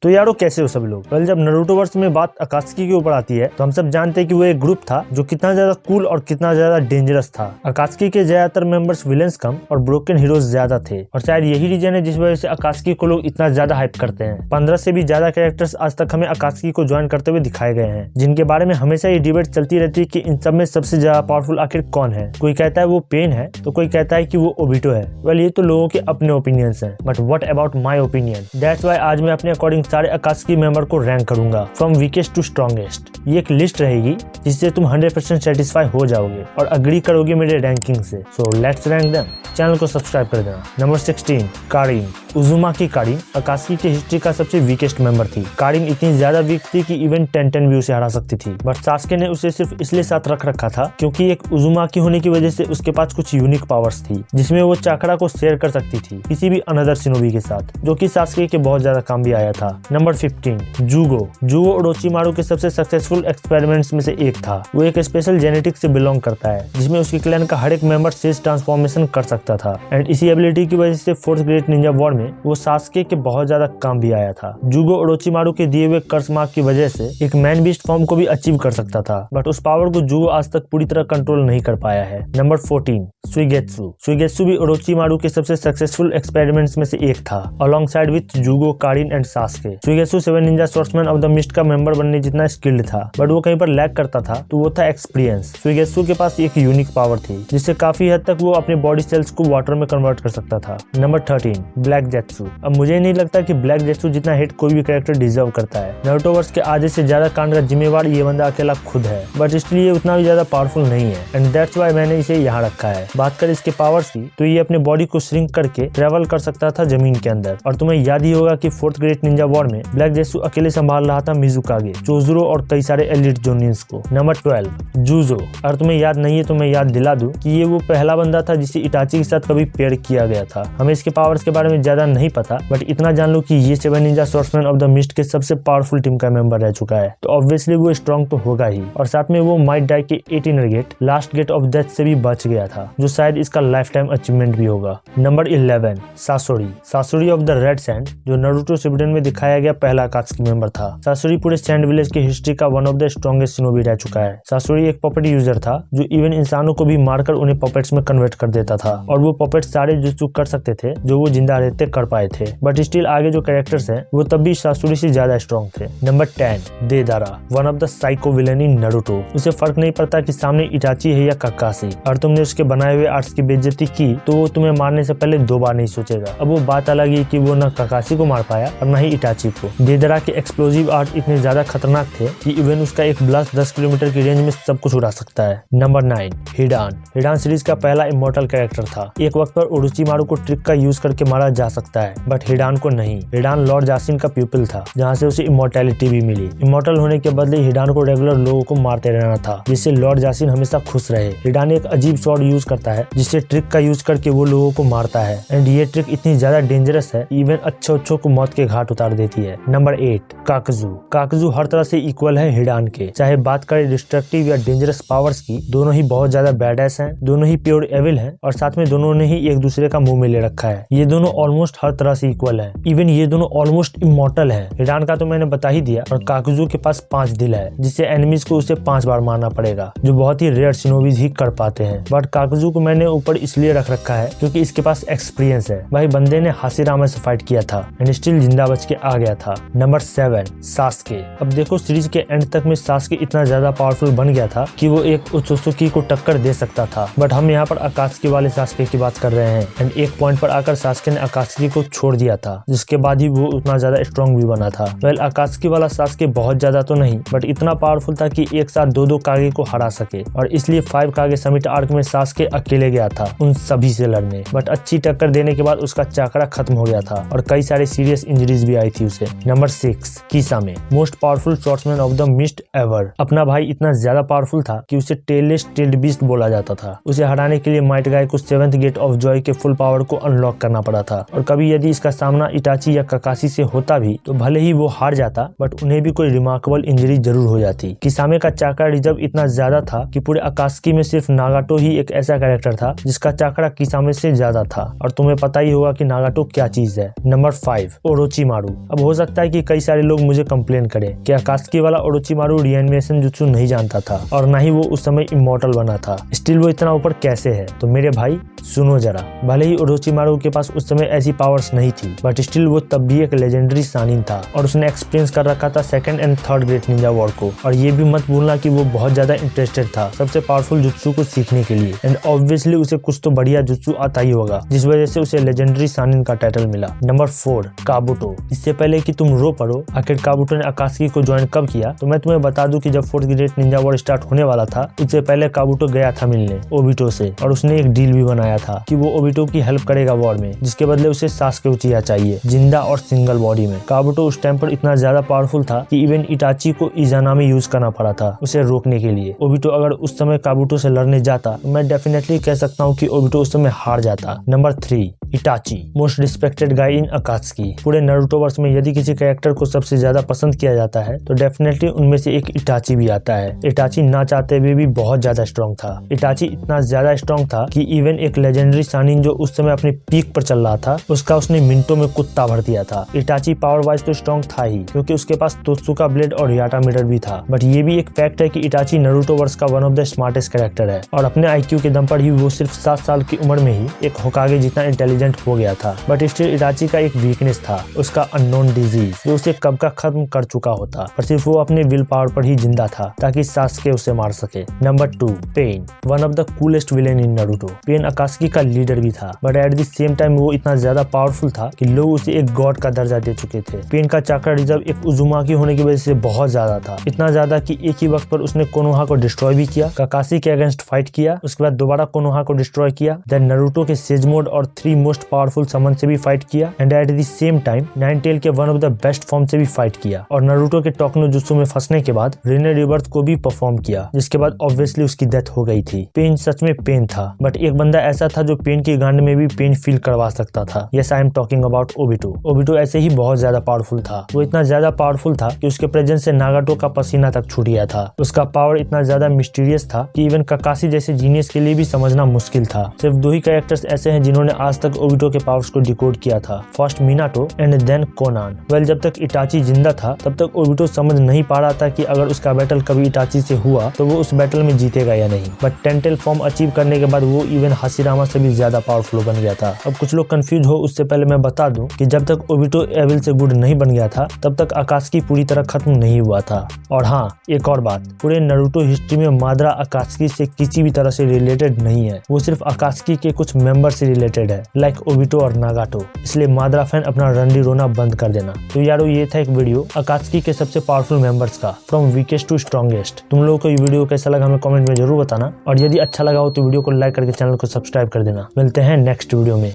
तो यारो कैसे हो सब लोग। वेल, जब नारुतो वर्स में बात अकात्सुकी के ऊपर आती है तो हम सब जानते हैं कि वो एक ग्रुप था जो कितना ज्यादा कूल और कितना ज्यादा डेंजरस था। अकात्सुकी के ज्यादातर मेंबर्स विलेंस कम और ब्रोकन हीरोज ज्यादा थे और शायद यही रीजन है जिस वजह से अकात्सुकी को लोग इतना ज्यादा हाइप करते हैं। 15 से भी ज्यादा कैरेक्टर्स आज तक हमें अकात्सुकी को ज्वाइन करते हुए दिखाए गए हैं, जिनके बारे में हमेशा ये डिबेट चलती रहती है कि इन सब में सबसे ज्यादा पावरफुल आखिर कौन है। कोई कहता है वो पेन है तो कोई कहता है कि वो ओबिटो है। वेल, ये तो लोगों के अपने ओपिनियंस हैं, but what about my opinion. That's why आज मैं अपने अकॉर्डिंग सारे अकात्सुकी मेंबर को रैंक करूंगा फ्रॉम वीकेस्ट टू स्ट्रॉन्गेस्ट। ये एक लिस्ट रहेगी जिससे तुम 100% सेटिस्फाई हो जाओगे और अग्री करोगे मेरे रैंकिंग से। So let's rank them. Channel को सब्सक्राइब कर देना। Number 16 Kieron. उजुमाकी कारिन अकात्सुकी की हिस्ट्री का सबसे वीकेस्ट मेंबर थी। कारिन इतनी ज्यादा वीक थी कि इवन 10 व्यू से हरा सकती थी, बट सास्के ने उसे सिर्फ इसलिए साथ रख रखा था क्योंकि एक उजुमाकी होने की वजह से उसके पास कुछ यूनिक पावर्स थी जिसमें वो चाकरा को शेयर कर सकती थी किसी भी अनदर शिनोबी के साथ, जो कि सास्के के बहुत ज्यादा काम भी आया था। नंबर 15 जुगो। जुगो ओरोचिमारू के सबसे सक्सेसफुल एक्सपेरिमेंट्स में से एक था। वो एक स्पेशल जेनेटिक से बिलोंग करता है जिसमें उसके क्लैन का हर एक मेंबर सेज ट्रांसफॉर्मेशन कर सकता था एंड इसी एबिलिटी की वजह से फोर्थ ग्रेट निंजा वॉर में वो सास्के के बहुत ज्यादा काम भी आया था। जुगो ओरोचिमारू के दिए हुए कर्स मार्क की वजह से एक मैन बीस्ट फॉर्म को भी अचीव कर सकता था, बट उस पावर को जुगो आज तक पूरी तरह कंट्रोल नहीं कर पाया है। नंबर 14 सुइगेत्सु। सुइगेत्सु भी ओरोचिमारू के सबसे सक्सेसफुल एक्सपेरिमेंट्स में से एक था, alongside with Jugo, Karin and Sasuke. Suigetsu 7 ninja swordsman of the mist का मेंबर बनने जितना स्किल्ड था, बट वो कहीं पर लैक करता था, तो वो था एक्सपीरियंस। सुइगेत्सु के पास एक यूनिक पावर थी जिससे काफी हद तक वो अपने बॉडी सेल्स को वाटर में कन्वर्ट कर सकता था। Number 13 Black Zetsu. अब मुझे नहीं लगता कि ब्लैक जेत्सु जितना हिट कोई भी कैरेक्टर डिजर्व करता है। नारुतो वर्स के आधे से ज्यादा कांड का जिम्मेवार ये बंदा अकेला खुद है, बट इसलिए ये उतना भी ज्यादा पावरफुल नहीं है एंड दैट्स व्हाई मैंने इसे यहाँ रखा है। बात करें इसके पावर्स की तो ये अपने बॉडी को श्रिंक करके ट्रेवल कर सकता था जमीन के अंदर, और तुम्हें याद ही होगा कि फोर्थ ग्रेट निंजा वॉर में ब्लैक जेत्सु अकेले संभाल रहा था मिजुकागे, चोजुरो और कई सारे एलिट जोनियंस को। नंबर 12 जुजो। अगर तुम्हें याद नहीं है तो मैं याद दिला दूं कि ये वो पहला बंदा था जिसे इटाची के साथ कभी पेयर किया गया था। हमें इसके पावर्स के बारे में ज्यादा नहीं पता, बट इतना जान लो कि ये 7 ninja swordsman of the mist के सबसे पावरफुल टीम का मेंबर रह चुका है, तो ऑब्वियसली वो स्ट्रॉन्ग तो होगा ही, और साथ में वो माइट डाई के 18 gate last gate of death से भी बच गया था, जो शायद इसका लाइफ टाइम अचीवमेंट भी होगा। Number 11 Sasori. Sasori of the red sand जो नारुतो शिपुडेन में दिखाया गया पहला अकात्सुकी मेंबर था। सासोरी पूरे सैंड विलेज की हिस्ट्री का one of the strongest shinobi रह चुका है। सासोरी एक पपेट यूजर था जो इवन इंसानों को भी मारकर उन्हें पपेट्स में कन्वर्ट कर देता था, और वो पपेट सारे जुत्सु कर सकते थे जो वो जिंदा रहते कर पाए थे, बट स्टिल आगे जो कैरेक्टर्स हैं वो तब भी सासोरी से ज्यादा स्ट्रॉन्ग थे। Number 10 Deidara. One of the psycho villain in Naruto. उसे फर्क नहीं पड़ता कि सामने इटाची है या काकाशी, और तुमने उसके बनाए हुए आर्ट्स की बेइज्जती की तो वो तुम्हें मारने से पहले 2 बार नहीं सोचेगा। अब वो बात अलग है कि वो न काकाशी को मार पाया और न ही इटाची को। देदारा के एक्सप्लोजिव आर्ट इतने ज्यादा खतरनाक थे कि इवन उसका एक ब्लास्ट 10 किलोमीटर की रेंज में सब कुछ उड़ा सकता है। नंबर 9 हिडान। हिडान सीरीज का पहला इमोर्टल कैरेक्टर था। एक वक्त पर ओरोचिमारू को ट्रिक का यूज करके मारा जा सकता है, बट हिडान को नहीं। हिडान लॉर्ड जासिन का प्यूपिल था जहाँ से उसे इमोर्टैलिटी भी मिली। इमोर्टल होने के बदले हिडान को रेगुलर लोगों को मारते रहना था जिससे लॉर्ड जासिन हमेशा खुश रहे। हिडान एक अजीब स्वॉर्ड यूज करता है जिससे ट्रिक का यूज करके वो लोगों को मारता है, एंड ये ट्रिक इतनी ज्यादा डेंजरस है इवन अच्छों को मौत के घाट उतार देती है। नंबर 8 काकजू। काकजू हर तरह से इक्वल है हिडान के, चाहे बात करें डिस्ट्रक्टिव या डेंजरस पावर्स की, दोनों ही बहुत ज्यादा बैडएस हैं, दोनों ही प्योर एविल हैं, और साथ में दोनों ने ही एक दूसरे का मुंह में ले रखा है। ये दोनों ऑलमोस्ट हर तरह से इक्वल है, इवन ये दोनों ऑलमोस्ट इमॉर्टल है। हिडान का तो मैंने बता ही दिया, और काकजू के पास 5 दिल है जिससे एनिमीज को उसे 5 बार मारना पड़ेगा, जो बहुत ही रेयर शिनोबीज ही कर पाते हैं। बट काकजू को मैंने ऊपर इसलिए रख रखा है क्योंकि इसके पास एक्सपीरियंस है। भाई बंदे ने हाशिरामा से फाइट किया था एंड स्टिल जिंदा बच के आ गया था। Number 7 Sasuke. अब देखो सीरीज के एंड तक में सास्के इतना ज्यादा पावरफुल बन गया था कि वो एक उत्सुकी को टक्कर दे सकता था, बट हम यहाँ पर अकात्सुकी वाले सास्के की बात कर रहे हैं, एंड एक पॉइंट पर आकर सास्के ने अकात्सुकी को छोड़ दिया था, जिसके बाद ही वो उतना ज्यादा स्ट्रॉन्ग भी बना था। वेल, अकात्सुकी वाला सास्के बहुत ज्यादा तो नहीं, बट इतना पावरफुल था कि एक साथ 2 कागे को हरा सके, और इसलिए 5 कागे समिट आर्क में सास्के अकेले गया था उन सभी से लड़ने, बट अच्छी टक्कर देने के बाद उसका चाकरा खत्म हो गया था और कई सारे सीरियस इंजरीज भी आई थी उसे। Number 6 किसामे। Most powerful swordsman of the mist ever. अपना भाई इतना ज्यादा पावरफुल था कि उसे टेललेस टेल्ड बीस्ट बोला जाता था। उसे हराने के लिए माइट गाय को 7 7th गेट ऑफ जॉय के फुल पावर को अनलॉक करना पड़ा था। और कभी यदि इसका सामना इटाची या काकाशी से होता भी तो भले ही वो हार जाता, बट उन्हें भी कोई रिमार्केबल इंजरी जरूर हो जाती। किसामे का चाकरा रिजर्व इतना ज्यादा था कि पूरे अकात्सुकी में सिर्फ नागाटो ही एक ऐसा कैरेक्टर था जिसका चाकरा किसामे से ज्यादा था। और तुम्हें पता ही होगा कि नागाटो क्या चीज है। Number 5, Orochimaru. अब हो सकता है कि कई सारे लोग मुझे कंप्लेन करें कि अकात्सुकी वाला ओरोचिमारू रिएनिमेशन जुत्सु नहीं जानता था और ना ही वो उस समय इमॉर्टल बना था, स्टिल वो इतना ऊपर कैसे है? तो मेरे भाई सुनो जरा, भले ही ओरोचिमारू के पास उस समय ऐसी पावर्स नहीं थी, बट स्टिल वो तब भी एक लेजेंडरी सानिन था और उसने एक्सपीरियंस कर रखा था 2nd and 3rd great Ninja war को। और ये भी मत भूलना कि वो बहुत ज्यादा इंटरेस्टेड था सबसे पावरफुल जुत्सु को सीखने के लिए। एंड ऑब्वियसली उसे कुछ तो बढ़िया जुत्सु आता ही होगा, जिस वजह से उसे लेजेंडरी सानिन का टाइटल मिला। नंबर 4, काबुटो। इससे पहले कि तुम रो पड़ो आखिर काबुटो ने अकात्सुकी को ज्वाइन कब किया, तो मैं तुम्हें बता दूं कि जब 4th great Ninja war start होने वाला था उससे पहले काबुटो गया था मिलने ओबिटो से और उसने एक डील भी बनाया था कि वो ओबिटो की हेल्प करेगा वॉर में, जिसके बदले उसे सासके उचिहा चाहिए जिंदा और सिंगल बॉडी में। काबुटो उस टाइम पर इतना ज्यादा पावरफुल था कि इवन इटाची को इजानामे यूज करना पड़ा था उसे रोकने के लिए। ओबिटो अगर उस समय काबुटो से लड़ने जाता तो मैं डेफिनेटली कह सकता हूँ कि ओबिटो उस समय हार जाता। नंबर 3, इटाची, मोस्ट रिस्पेक्टेड गाय इन अकात्सुकी। पूरे नारुतो वर्ष में यदि किसी कैरेक्टर को सबसे ज्यादा पसंद किया जाता है तो डेफिनेटली उनमें से एक इटाची भी आता है। इटाची ना चाहते हुए भी बहुत ज्यादा स्ट्रॉन्ग था। इटाची इतना ज्यादा स्ट्रॉन्ग था कि इवन एक लेजेंडरी सानिन जो उस समय अपने पीक पर चल रहा था उसका उसने मिनटों में कुत्ता भर दिया था। इटाची पावर वाइज तो स्ट्रॉन्ग था ही क्योंकि उसके पास तोत्सुका ब्लेड और याटा मिरर भी था, बट ये भी एक फैक्ट है कि इटाची नारुतो वर्ष का one of the smartest character है और अपने IQ के दम पर ही वो सिर्फ 7 साल की उम्र में ही एक होकागे जितना इंटेलिजेंट हो गया था। बट स्टिल इटाची का एक वीकनेस था, उसका अननोन डिजीज जो उसे कब का खत्म कर चुका होता, पर सिर्फ वो अपने विल पावर पर ही जिंदा था ताकि सासके उसे मार सके। Number 2, Pain, one of the coolest villain in Naruto. Pain Akatsuki का लीडर भी था, but at the same time वो इतना ज्यादा पावरफुल था कि लोग उसे एक गॉड का दर्जा दे चुके थे। पेन का चाकरा रिजर्व एक उजुमाकी होने की वजह से बहुत ज्यादा था, इतना ज्यादा कि एक ही वक्त पर उसने कोनोहा को डिस्ट्रॉय भी किया, काकाशी के अगेंस्ट फाइट किया, उसके बाद दोबारा कोनोहा को डिस्ट्रॉय किया, देन नारुतो के सेज मोड और 3 मोस्ट पावरफुल समन से भी फाइट किया, and at the same time nine tail के one of the best form से भी फाइट किया और नारुतो के टोकनो जुत्सु में फंसने के बाद रिने रिबर्थ को भी परफॉर्म किया, जिसके बाद ऑब्वियसली उसकी डेथ हो गई थी। पेन सच में पेन था, बट एक बंदा ऐसा था जो पेन की गांड में भी पेन फील करवा सकता था। Yes, I am talking about Obito. Obito ऐसे ही बहुत ज्यादा पावरफुल था। वो इतना ज्यादा पावरफुल था कि उसके प्रेजेंस से नागाटो का पसीना तक छूट गया था। उसका पावर इतना ज्यादा मिस्टीरियस था कि इवन काकाशी जैसे जीनियस के लिए भी समझना मुश्किल था। सिर्फ 2 ही कैरेक्टर्स ऐसे हैं जिन्होंने आज तक ओबिटो के पावर्स को डिकोड किया था, first Minato and then Konan. Well, जब तक इटाची जिंदा था तब तक ओबिटो समझ नहीं पा रहा था कि अगर उसका बैटल कभी इटाची से हुआ तो वो उस बैटल में जीतेगा या नहीं, बट 10 टेल फॉर्म अचीव करने के बाद वो इवन हाशिरामा से भी ज्यादा पावरफुल बन गया था। अब कुछ लोग कंफ्यूज हो उससे पहले मैं बता दूं कि जब तक ओबिटो एविल से गुड नहीं बन गया था तब तक अकात्सुकी पूरी तरह खत्म नहीं हुआ था। और हाँ, एक और बात, पूरे नारुतो हिस्ट्री में मादरा अकात्सुकी से किसी भी तरह से रिलेटेड नहीं है, वो सिर्फ अकात्सुकी के कुछ मेंबर से रिलेटेड है, लाइक ओबिटो और नागाटो। इसलिए मादरा फैन अपना रंडी रोना बंद कर देना। तो यारो, ये था एक वीडियो अकात्सुकी के सबसे पावरफुल मेंबर्स का, फ्रॉम वीकेस्ट टू स्ट्रॉन्गेस्ट। तुम लोगों को ये वीडियो कैसा लगा हमें कमेंट में जरूर बताना, और यदि अच्छा लगा हो तो वीडियो को लाइक करके चैनल को सब्सक्राइब कर देना। मिलते हैं नेक्स्ट वीडियो में।